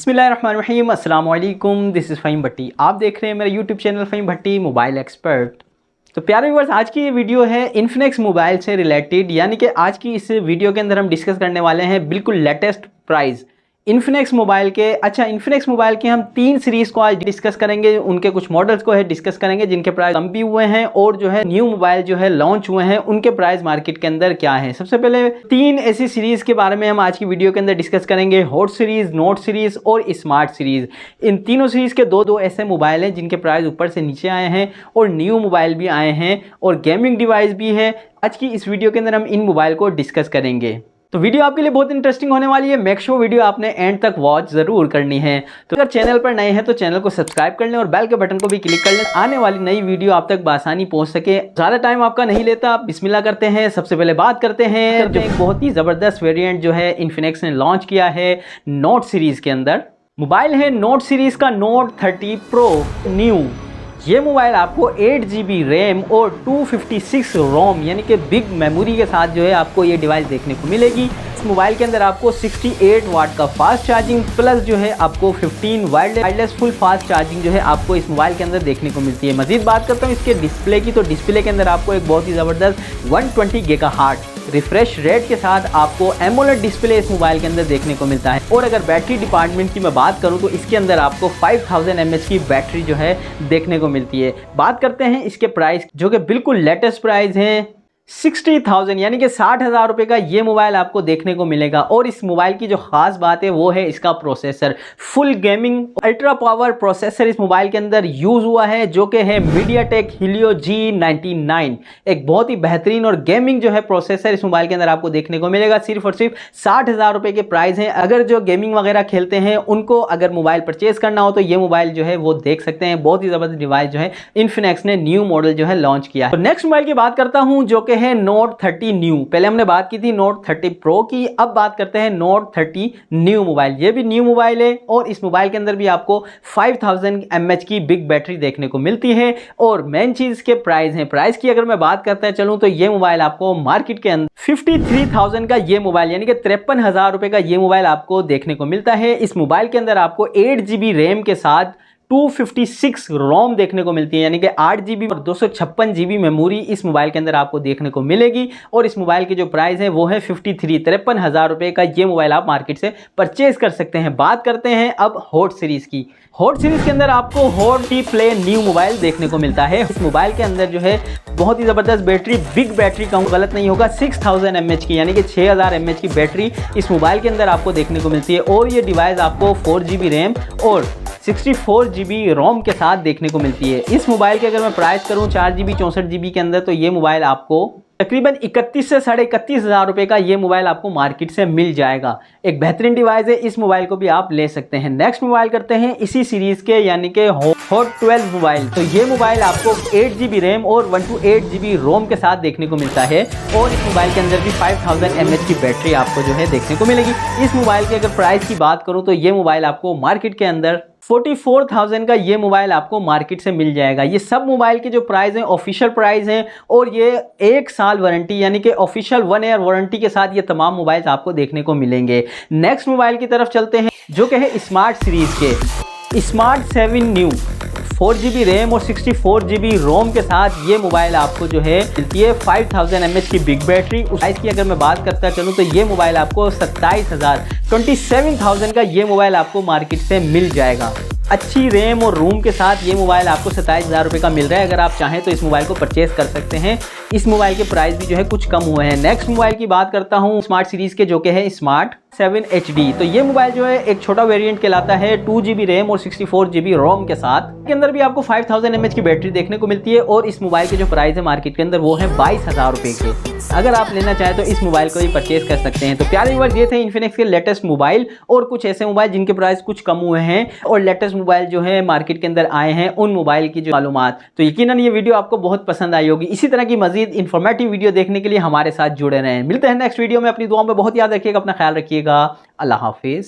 बिस्मिल्लाहिर्रहमानिर्रहीम, अस्सलाम वालेकुम। दिस इज़ फ़हीम भट्टी। आप देख रहे हैं मेरा यूट्यूब चैनल फ़हीम भट्टी मोबाइल एक्सपर्ट। तो प्यारे व्यूअर्स, आज की ये वीडियो है इन्फिनिक्स मोबाइल से रिलेटेड, यानी कि आज की इस वीडियो के अंदर हम डिस्कस करने वाले हैं बिल्कुल लेटेस्ट प्राइस इन्फिनिक्स मोबाइल के। इन्फिनिक्स मोबाइल के हम 3 सीरीज़ को आज डिस्कस करेंगे, उनके कुछ मॉडल्स को है डिस्कस करेंगे जिनके प्राइस कम भी हुए हैं और जो है न्यू मोबाइल जो है लॉन्च हुए हैं उनके प्राइस मार्केट के अंदर क्या है। सबसे पहले 3 ऐसी सीरीज़ के बारे में हम आज की वीडियो के अंदर डिस्कस करेंगे, हॉट सीरीज़, नोट सीरीज़ और स्मार्ट सीरीज़। इन तीनों सीरीज़ के दो ऐसे मोबाइल हैं जिनके प्राइस ऊपर से नीचे आए हैं और न्यू मोबाइल भी आए हैं और गेमिंग डिवाइस भी है। आज की इस वीडियो के अंदर हम इन मोबाइल को डिस्कस करेंगे, तो वीडियो आपके लिए बहुत इंटरेस्टिंग होने वाली है। मेक श्योर वीडियो आपने एंड तक वॉच जरूर करनी है। तो अगर चैनल पर नए हैं तो चैनल को सब्सक्राइब कर लें और बेल के बटन को भी क्लिक कर लें, आने वाली नई वीडियो आप तक बआसानी पहुंच सके। ज़्यादा टाइम आपका नहीं लेता, आप बिस्मिल्लाह करते हैं। सबसे पहले बात करते हैं जो एक बहुत ही ज़बरदस्त वेरिएंट जो है इन्फिनिक्स ने लॉन्च किया है नोट सीरीज़ के अंदर। मोबाइल है नोट सीरीज़ का नोट 30 प्रो न्यू। ये मोबाइल आपको 8GB रैम और 256 रोम यानी कि बिग मेमोरी के साथ जो है आपको ये डिवाइस देखने को मिलेगी। इस मोबाइल के अंदर आपको 68 वाट का फास्ट चार्जिंग प्लस जो है आपको 15 वायरलेस फुल फास्ट चार्जिंग जो है आपको इस मोबाइल के अंदर देखने को मिलती है। मजीद बात करता हूँ इसके डिस्प्ले की, तो डिस्प्ले के अंदर आपको एक बहुत ही ज़बरदस्त 120 GHz रिफ्रेश रेट के साथ आपको एमोलेड डिस्प्ले इस मोबाइल के अंदर देखने को मिलता है। और अगर बैटरी डिपार्टमेंट की मैं बात करूं तो इसके अंदर आपको 5000 mAh की बैटरी जो है देखने को मिलती है। बात करते हैं इसके प्राइस, जो कि बिल्कुल लेटेस्ट प्राइस हैं 60,000 यानी कि 60,000 रुपये का ये मोबाइल आपको देखने को मिलेगा। और इस मोबाइल की जो खास बात है वो है इसका processor. Full gaming ultra power processor इस मोबाइल के अंदर यूज़ हुआ है, जो कि है मीडियाटेक हीलियो G99। एक बहुत ही बेहतरीन और गेमिंग जो है प्रोसेसर इस मोबाइल के अंदर आपको देखने को मिलेगा। सिर्फ और सिर्फ 60,000 रुपये के प्राइस हैं। अगर जो गेमिंग वगैरह खेलते हैं उनको अगर मोबाइल परचेज करना हो तो ये मोबाइल जो है वो देख सकते हैं। बहुत ही ज़बरदस्त डिवाइस जो है इन्फिनिक्स ने न्यू मॉडल जो है लॉन्च किया है। तो नेक्स्ट मोबाइल की बात करता हूँ जो कि है नोट 30 न्यू। पहले हमने बात की थी नोट 30 प्रो की, अब बात करते हैं नोट 30 न्यू मोबाइल। ये भी न्यू मोबाइल है और इस मोबाइल के अंदर भी आपको 5000 mAh की बिग बैटरी देखने को मिलती है। और मेन चीज के प्राइस है, प्राइस की अगर मैं बात करता चलूं तो ये मोबाइल आपको मार्केट के अंदर 53,000 का ये मोबाइल यानी कि 53,000 रुपए का ये मोबाइल आपको देखने को मिलता है। इस मोबाइल के अंदर आपको 8GB रैम के साथ 256 रोम देखने को मिलती है, यानी कि 8GB और 256GB मेमोरी इस मोबाइल के अंदर आपको देखने को मिलेगी। और इस मोबाइल की जो प्राइस है वो है 53,000 रुपये का ये मोबाइल आप मार्केट से परचेज कर सकते हैं। बात करते हैं अब हॉट सीरीज़ की। हॉट सीरीज़ के अंदर आपको hot T play new mobile देखने को मिलता है। इस मोबाइल के अंदर जो है बहुत ही ज़बरदस्त बैटरी, बिग बैटरी कहूँ गलत नहीं होगा, 6000 mAh की यानी कि 6000 mAh की बैटरी इस मोबाइल के अंदर आपको देखने को मिलती है। और ये डिवाइस आपको 4GB रैम और 64GB रोम के साथ देखने को मिलती है। इस मोबाइल की अगर मैं प्राइस करूं 4GB 64GB के अंदर, तो ये मोबाइल आपको तकरीबन 31 से 31,500 रुपये का ये मोबाइल आपको मार्केट से मिल जाएगा। एक बेहतरीन डिवाइस है, इस मोबाइल को भी आप ले सकते हैं। नेक्स्ट मोबाइल करते हैं इसी सीरीज़ के यानी कि हॉट 12 मोबाइल। तो ये मोबाइल आपको 8GB रैम और 128GB रोम के साथ देखने को मिलता है। और इस मोबाइल के अंदर भी 5000 mAh की बैटरी आपको जो है देखने को मिलेगी। इस मोबाइल की अगर प्राइस की बात करूँ तो ये मोबाइल आपको मार्केट के अंदर 44,000 का ये मोबाइल आपको मार्केट से मिल जाएगा। ये सब मोबाइल के जो प्राइस हैं ऑफिशियल प्राइस हैं और ये 1 साल वारंटी यानी कि ऑफिशियल 1 ईयर वारंटी के साथ ये तमाम मोबाइल्स आपको देखने को मिलेंगे। नेक्स्ट मोबाइल की तरफ चलते हैं जो कि है स्मार्ट सीरीज़ के स्मार्ट 7 न्यू। 4GB रैम और 64GB रोम के साथ ये मोबाइल आपको जो है मिलती है। 5000 mAh की बिग बैटरी। उस प्राइस की अगर मैं बात करता चलूँ तो ये मोबाइल आपको 27,000 का ये मोबाइल आपको मार्केट से मिल जाएगा। अच्छी रैम और रोम के साथ ये मोबाइल आपको 27,000 रुपये का मिल रहा है। अगर आप चाहें तो इस मोबाइल को परचेज कर सकते हैं। इस मोबाइल के प्राइस भी जो है कुछ कम हुए हैं। नेक्स्ट मोबाइल की बात करता हूँ स्मार्ट सीरीज़ के जो कि है स्मार्ट 7 HD। तो ये मोबाइल जो है एक छोटा वेरिएंट कहलाता है 2GB रैम और 64GB रोम के साथ। के अंदर भी आपको 5000 mAh की बैटरी देखने को मिलती है। और इस मोबाइल के जो प्राइस है मार्केट के अंदर वो है 22,000 रुपये के। अगर आप लेना चाहें तो इस मोबाइल को भी परचेज कर सकते हैं। तो प्यारे व्यूअर्स, ये थे इन्फिनिक्स के लेटेस्ट मोबाइल और कुछ ऐसे मोबाइल जिनके प्राइस कुछ कम हुए हैं और लेटेस्ट मोबाइल जो है मार्केट के अंदर आए हैं उन मोबाइल की जो मालूमात। तो यकीनन ये वीडियो आपको बहुत पसंद आई होगी। इसी तरह की मजीद इन्फॉर्मेटिव वीडियो देखने के लिए हमारे साथ जुड़े रहें। मिलते हैं नेक्स्ट वीडियो में। अपनी दुआओं में बहुत याद रखिएगा, अपना ख्याल रखिएगा। अल्लाह हाफिज़।